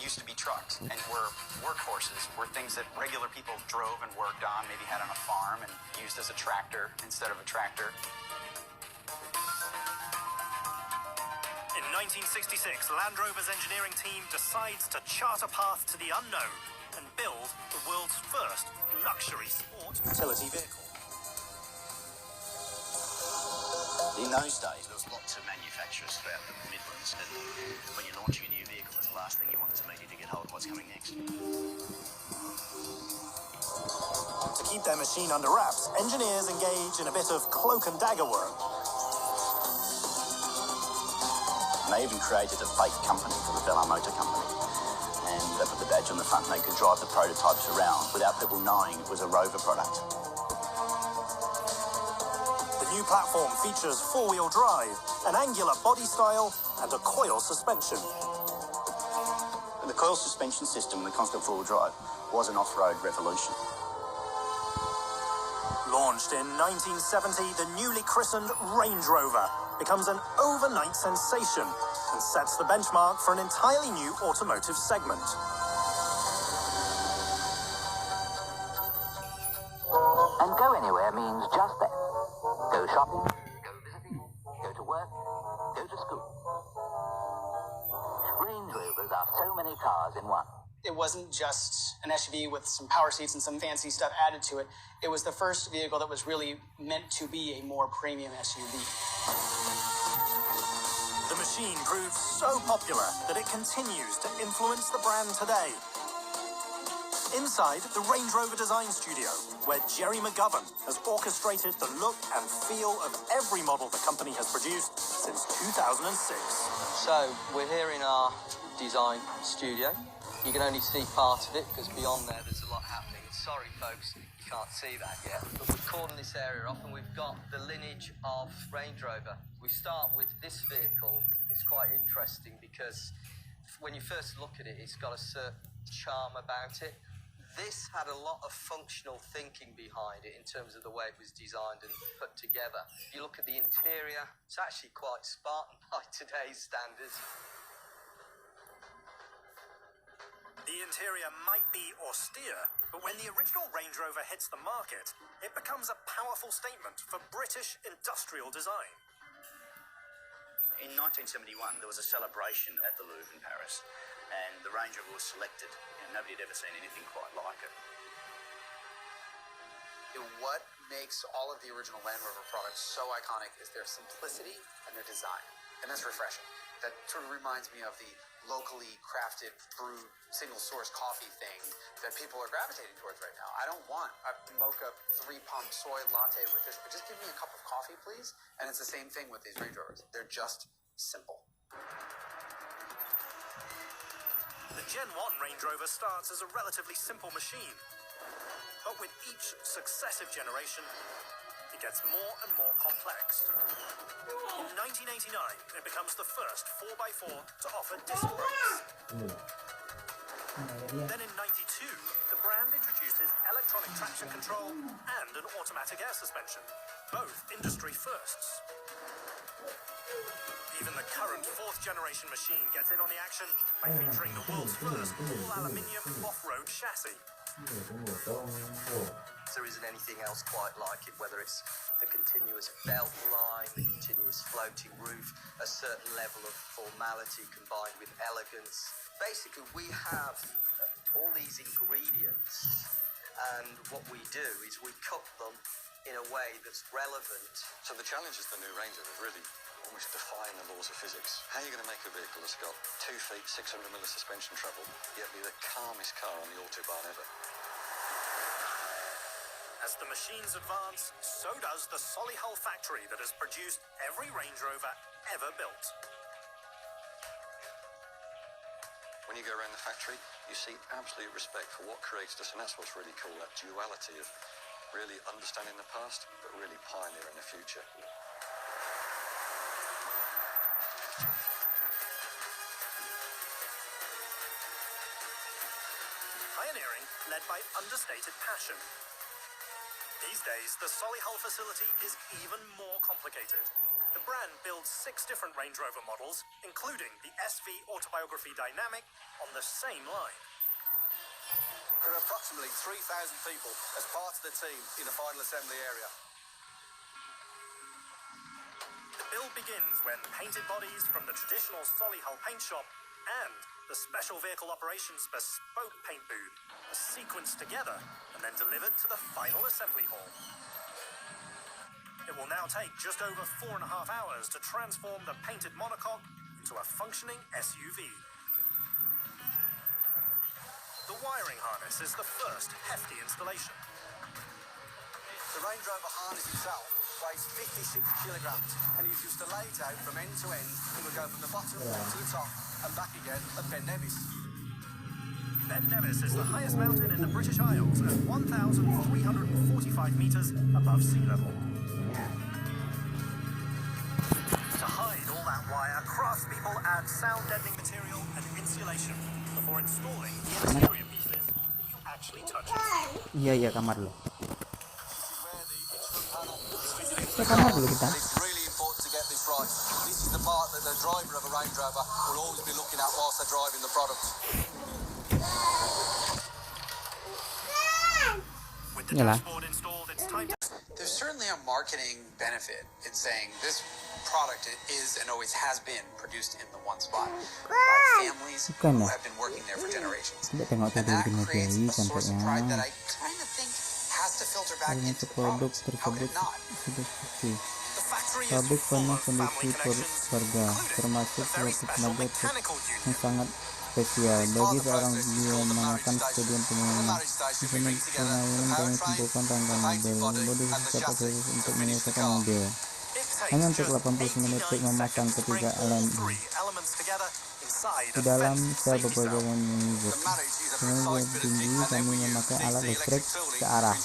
used to be trucks and were workhorses, were things that regular people drove and worked on, maybe had on a farm and used as a tractor instead of a tractor. In 1966, Land Rover's engineering team decides to chart a path to the unknown and build the world's first luxury sport utility vehicle. In those days, there was lots of manufacturers throughout the Midlands, and when you're launching a new vehicle, the last thing you want is immediately to get hold of what's coming next. To keep their machine under wraps, engineers engage in a bit of cloak and dagger work. And they even created a fake company called the Bella Motor Company, and they put the badge on the front and they could drive the prototypes around without people knowing it was a Rover product. The new platform features four-wheel drive, an angular body style, and a coil suspension. The coil suspension system, the constant four-wheel drive, was an off-road revolution. Launched in 1970, the newly christened Range Rover becomes an overnight sensation and sets the benchmark for an entirely new automotive segment. And go anywhere means just that. Go shopping, go visiting, go to work, go to school. Range Rovers are so many cars in one. It wasn't just an SUV with some power seats and some fancy stuff added to it. It was the first vehicle that was really meant to be a more premium SUV. The machine proved so popular that it continues to influence the brand today. Inside the Range Rover Design Studio, where Jerry McGovern has orchestrated the look and feel of every model the company has produced since 2006. So, we're here in our design studio. You can only see part of it because beyond there's a lot happening. Sorry folks, you can't see that yet. But we've cordoned this area off and we've got the lineage of Range Rover. We start with this vehicle. It's quite interesting because when you first look at it, it's got a certain charm about it. This had a lot of functional thinking behind it in terms of the way it was designed and put together. You look at the interior, it's actually quite Spartan by today's standards. The interior might be austere, but when the original Range Rover hits the market, it becomes a powerful statement for British industrial design. In 1971, there was a celebration at the Louvre in Paris, and the Range Rover was selected. Nobody had ever seen anything quite like it. What makes all of the original Land Rover products so iconic is their simplicity and their design, and that's refreshing. That sort of reminds me of the locally crafted, brewed, single-source coffee thing that people are gravitating towards right now. I don't want a mocha 3-pump soy latte with this, but just give me a cup of coffee, please. And it's the same thing with these Range Rovers. They're just simple. The Gen 1 Range Rover starts as a relatively simple machine, but with each successive generation, it gets more and more complex. In 1989, it becomes the first 4x4 to offer disc brakes. Then in 92, the brand introduces electronic traction control and an automatic air suspension, both industry firsts. Even the current 4th generation machine gets in on the action by featuring the world's first all-aluminium off-road chassis. There isn't anything else quite like it, whether it's the continuous belt line, the continuous floating roof, a certain level of formality combined with elegance. Basically, we have all these ingredients, and what we do is we cook them in a way that's relevant. So the challenge is the new Ranger is really almost defying the laws of physics. How are you going to make a vehicle that's got 2 feet, 600mm suspension travel, yet be the calmest car on the Autobahn ever? As the machines advance, so does the Solihull factory that has produced every Range Rover ever built. When you go around the factory, you see absolute respect for what created us, and that's what's really cool, that duality of really understanding the past, but really pioneering the future. Pioneering led by understated passion. These days, the Solihull facility is even more complicated. The brand builds 6 different Range Rover models, including the SV Autobiography Dynamic, on the same line. There are approximately 3,000 people as part of the team in the final assembly area. The build begins when painted bodies from the traditional Solihull paint shop and the Special Vehicle Operations bespoke paint booth are sequenced together and then delivered to the final assembly hall. It will now take just over 4.5 hours to transform the painted monocoque into a functioning SUV. The wiring harness is the first hefty installation. The Range Rover harness itself weighs 56 kilograms and is used to lay it out from end to end. It will go from the bottom to the top and back again at Ben Nevis. Ben Nevis is the highest mountain in the British Isles at 1,345 metres above sea level. To hide all that wire, craftspeople add sound-deadening material and insulation before installing the interior pieces you actually touch it. Iya kamar lo. Kamar dulu kita. It's really important to get this right. This is the part that the driver of a Range Rover will always be looking at whilst they're driving the product. With the dashboard installed, it's time to... There's certainly a marketing benefit in saying this product is and always has been produced in the one spot by families who have been working there for generations. And that creates a source of pride that I kind of think has to filter back into the produk products. How could tersebut it not? sudah seperti The factory is pabrik full penuh of family kondisi connections, keluarga, termasuk a very suatu special tenaga mechanical yang union. sangat spesial bagi seorang dia menggunakan stadion pengumuman. Misalnya pengumuman kami kumpulkan rangkaian mobil, bodi beserta aksesoris untuk menyelesaikan mobil. Hanya untuk 80 menit untuk memasang ketiga elemen di dalam sel beberapa menit. Kemudian tinggi kami memakai alat listrik searah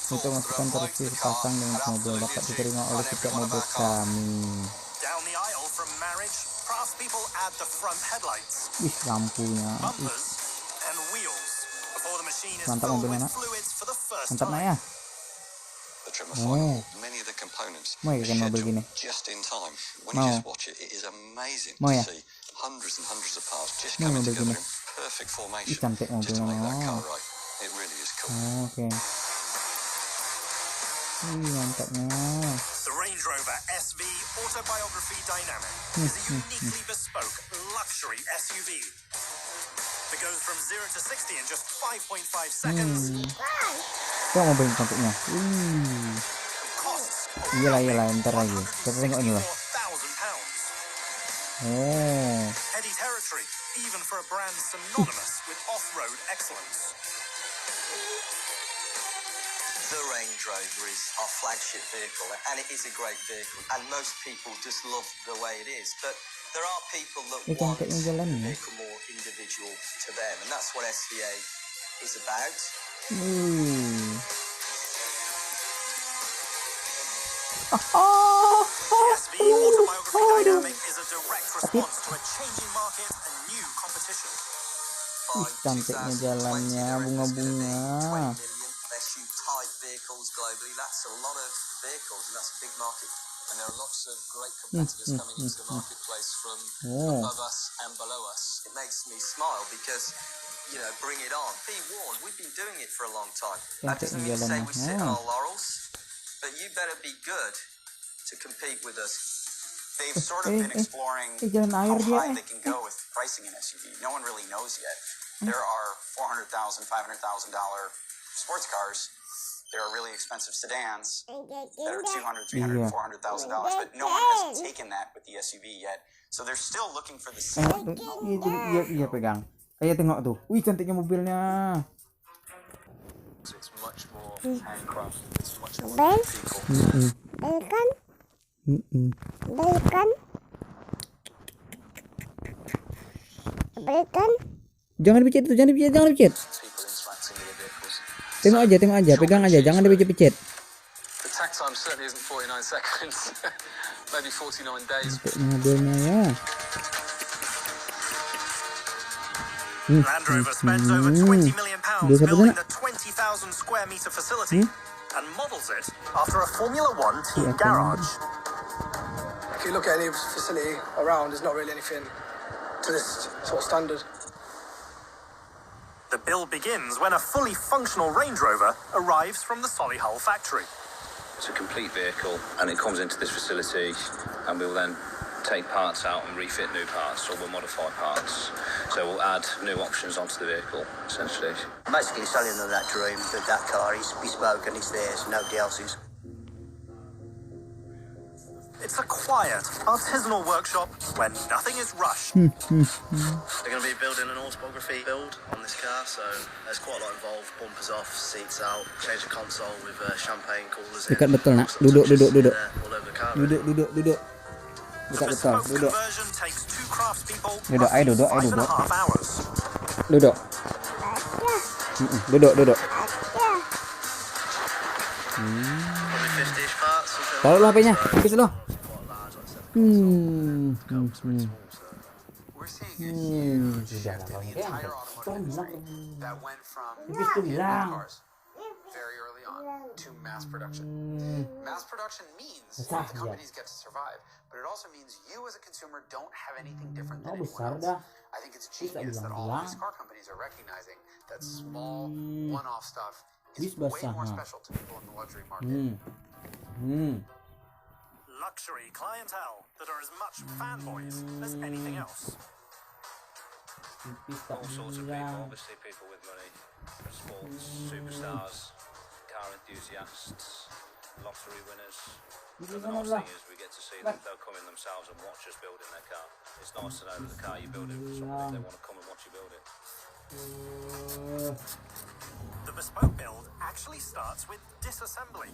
untuk memastikan produksi sepasang dengan mobil dapat diterima oleh setiap mobil kami. Down the aisle from marriage, craftspeople add the front headlights, Lampunya, bumpers, and wheels before the machine is mantap filled mobilnya with nak. fluids for the first Mantap nak time. ya. The trimmer final, many of the components Mau ya kan mobil gini. just in time. When you just watch it, it is amazing Mau to ya. see hundreds and hundreds of parts just Mau coming mobil together gini. in perfect formation Cantik just to mobilnya. make that car right. It really is cool. Oke. Mantapnya. The Range Rover SV Autobiography Dynamic is a uniquely bespoke luxury SUV that goes from 0 to 60 in just 5.5 seconds. Tuh mobil cantiknya. Costs Iyalah, ntar lagi. Kita tengok ini lah. £4,000. Oh. Heady territory, even for a brand synonymous with off-road excellence. The Range Rover is our flagship vehicle, and it is a great vehicle, and most people just love the way it is. But there are people that want the vehicle more individual to them, and that's what SVA is about. The SV Autobiography Dynamic is a direct response to a changing market and new competition. Cantiknya jalannya, bunga-bunga. SUV type vehicles globally, that's a lot of vehicles, and that's a big market. And there are lots of great competitors coming into the marketplace from above us and below us. It makes me smile because, you know, bring it on. Be warned, we've been doing it for a long time. That doesn't mean to say we sit on our laurels, but you better be good to compete with us. They've sort of been exploring how high they can go with pricing an SUV. No one really knows yet. There are $400,000, $500,000 sports cars. There are really expensive sedans that are $200,000, $300,000, $400,000, but no one has taken that with the SUV yet. So they're still looking for the same. Iya pegang. Ayo tengok tuh. Wih cantiknya mobilnya. It's much more handcrafted. It's much more people. Jangan dipicit tuh, jangan dipicit. People interacting with the vehicles. Tengok aja, pegang aja, jangan dipicit-picit. The takt time certainly isn't 49 seconds. Maybe 49 days. Mobilnya ya. Land Rover spends over £20 million building the 20,000 square meter facility and models it after a Formula One team garage. if you look at any facility around, there's not really anything to this sort of standard. The build begins when a fully functional Range Rover arrives from the Solihull factory. It's a complete vehicle and it comes into this facility and we'll then take parts out and refit new parts, or we'll modify parts. So we'll add new options onto the vehicle, essentially. Basically selling them that dream that that car is bespoke and it's theirs, nobody else's. It's a quiet, artisanal workshop where nothing is rushed. They're going to be building an autobiography build on this car, so there's quite a lot involved. Bumpers off, seats out, change the console with champagne coolers in. Dekat betul nak. Duduk. All over the car. Duduk. The bespoke conversion takes 2 craftspeople Duduk, ayo duduk. 5.5 hours. Duduk. Duduk. Probably 50-ish parts. Taruh lah HP-nya. Habis dulu. We're seeing a huge shift in the entire automotive industry that went from cars very early on to mass production. Mass production means the companies get to survive, but it also means you as a consumer don't have anything different than anyone else. I think it's genius that all of these car companies are recognizing that small, one-off stuff is way more special to people in the luxury market. Luxury clientele that are as much fanboys as anything else. All sorts of people, obviously people with money, sports, superstars, car enthusiasts, lottery winners. But the nice thing is we get to see them, they'll come in themselves and watch us building their car. It's nice to know that the car you build it for someone, they want to come and watch you build it. The bespoke build actually starts with disassembly.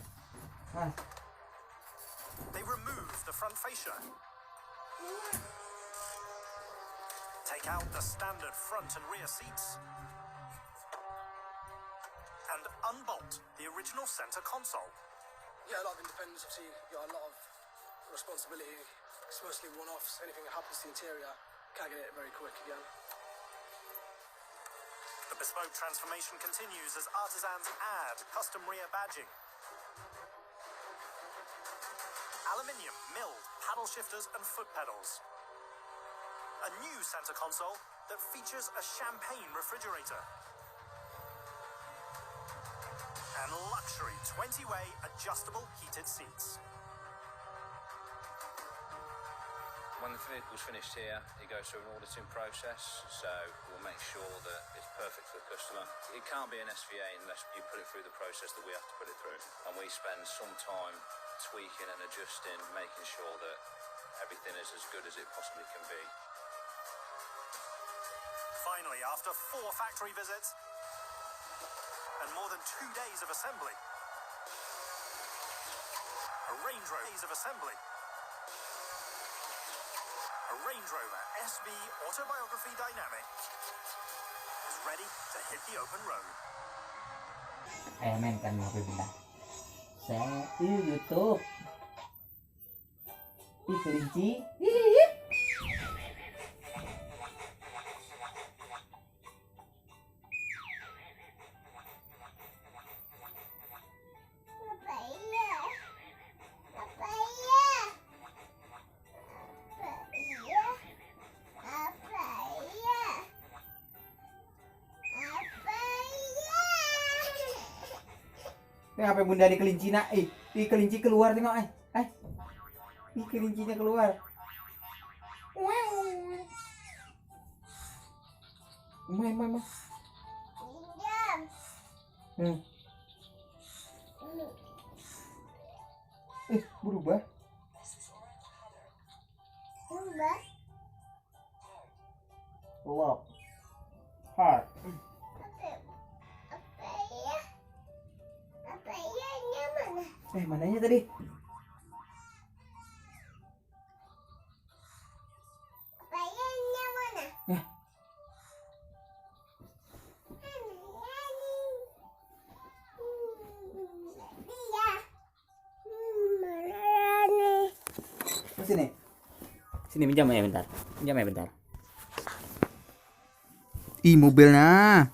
They remove the front fascia, take out the standard front and rear seats, and unbolt the original center console. Yeah, a lot of independence. Obviously, you got a lot of responsibility. It's mostly one-offs. Anything that happens to the interior, can't get it very quick again. The bespoke transformation continues as artisans add custom rear badging, aluminium milled paddle shifters and foot pedals, a new center console that features a champagne refrigerator, and luxury 20-way adjustable heated seats. When the vehicle's finished here, it goes through an auditing process, so we'll make sure that it's perfect for the customer. It can't be an SVA unless you put it through the process that we have to put it through. And we spend some time tweaking and adjusting, making sure that everything is as good as it possibly can be. Finally, after 4 factory visits and more than 2 days of assembly, a Range Rover SV Autobiography Dynamic is ready to hit the open road. Mainkan HP bunda. Saya YouTube. Kelinci. Apa bunda di kelinci nak? Di kelinci keluar tengok Di kelincinya keluar. Main. Berubah. Lock. Hard. Mananya tadi? Apanya mana? Sini pinjam ya bentar. Ih, mobilnya.